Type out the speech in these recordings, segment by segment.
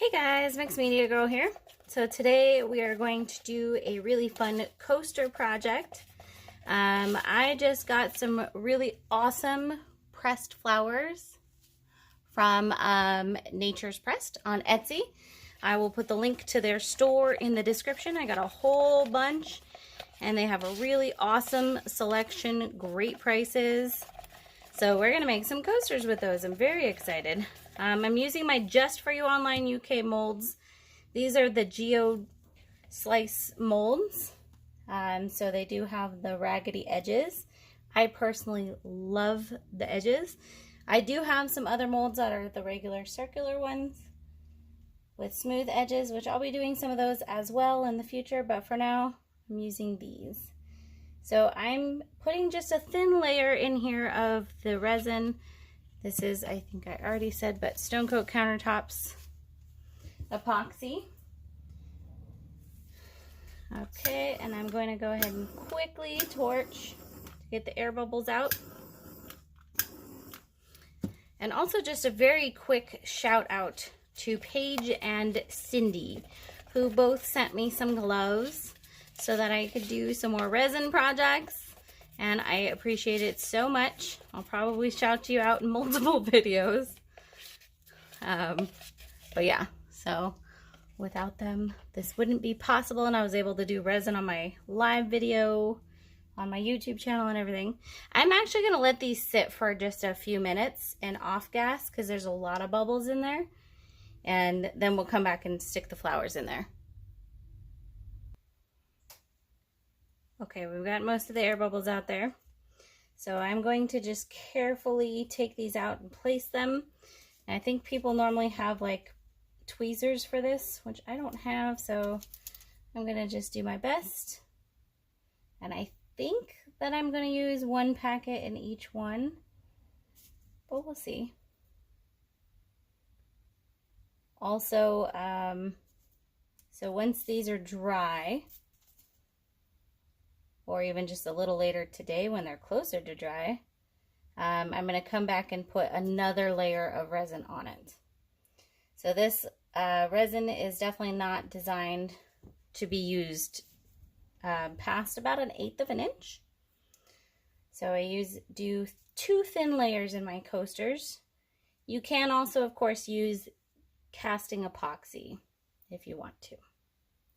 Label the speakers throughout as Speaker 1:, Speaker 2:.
Speaker 1: Hey guys, Mixed Media Girl here. So today we are going to do a really fun coaster project. I just got some really awesome pressed flowers from Nature's Pressed on Etsy. I will put the link to their store in the description. I got a whole bunch and they have a really awesome selection, great prices. So we're gonna make some coasters with those. I'm very excited. I'm using my Just For You Online UK molds. These are the Geo Slice molds. So they do have the raggedy edges. I personally love the edges. I do have some other molds that are the regular circular ones with smooth edges, which I'll be doing some of those as well in the future, but for now, I'm using these. So I'm putting just a thin layer in here of the resin. This is, I think I already said, but Coat Countertops epoxy. Okay, and I'm going to go ahead and quickly torch to get the air bubbles out. And also just a very quick shout out to Paige and Cindy, who both sent me some gloves so that I could do some more resin projects. And I appreciate it so much. I'll probably shout you out in multiple videos. But yeah, so without them, this wouldn't be possible. And I was able to do resin on my live video, on my YouTube channel and everything. I'm actually gonna let these sit for just a few minutes and off gas because there's a lot of bubbles in there. And then we'll come back and stick the flowers in there. Okay, we've got most of the air bubbles out there. So I'm going to just carefully take these out and place them. And I think people normally have like tweezers for this, which I don't have, so I'm gonna just do my best. And I think that I'm gonna use one packet in each one, but we'll see. Also, so once these are dry, or even just a little later today when they're closer to dry, I'm going to come back and put another layer of resin on it. So this resin is definitely not designed to be used past about 1/8 of an inch. So I do 2 thin layers in my coasters. You can also, of course, use casting epoxy if you want to.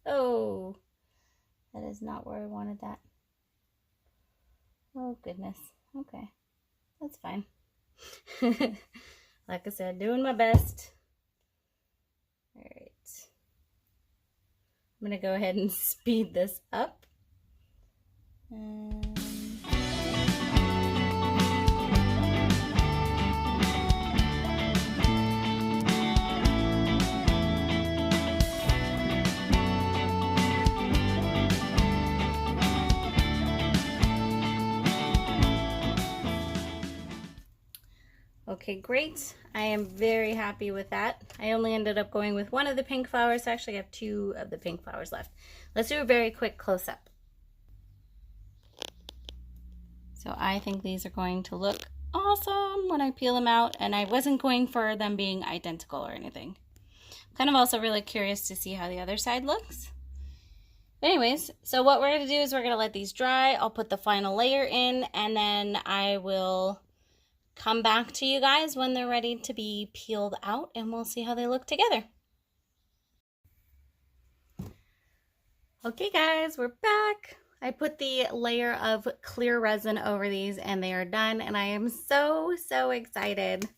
Speaker 1: Oh, that is not where I wanted that. Oh goodness. Okay, that's fine. Like I said, doing my best. All right, I'm gonna go ahead and speed this up. Okay, great. I am very happy with that. I only ended up going with one of the pink flowers. Actually, I have 2 of the pink flowers left. Let's do a very quick close-up. So I think these are going to look awesome when I peel them out, and I wasn't going for them being identical or anything. I'm kind of also really curious to see how the other side looks. But anyways, so what we're going to do is we're going to let these dry. I'll put the final layer in, and then I will come back to you guys when they're ready to be peeled out, and we'll see how they look together. Okay guys, we're back. I put the layer of clear resin over these and they are done, and I am so excited.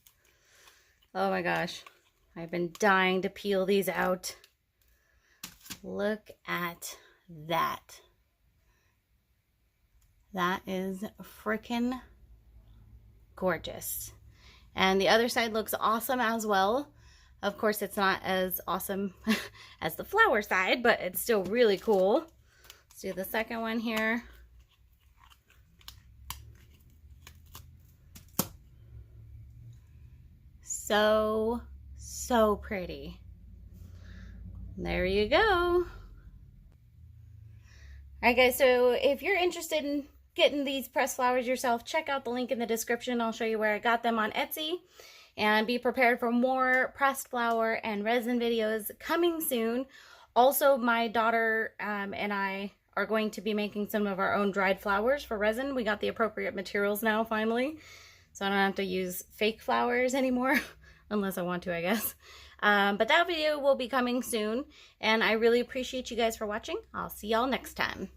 Speaker 1: Oh my gosh, I've been dying to peel these out. Look at that. That is freaking gorgeous. And the other side looks awesome as well. Of course, it's not as awesome as the flower side, but it's still really cool. Let's do the second one here. So pretty. There you go. All right guys, so if you're interested in getting these pressed flowers yourself, check out the link in the description. I'll show you where I got them on Etsy. and be prepared for more pressed flower and resin videos coming soon. Also, my daughter and I are going to be making some of our own dried flowers for resin. We got the appropriate materials now, finally, so I don't have to use fake flowers anymore, unless I want to, I guess. But that video will be coming soon, and I really appreciate you guys for watching. I'll see y'all next time.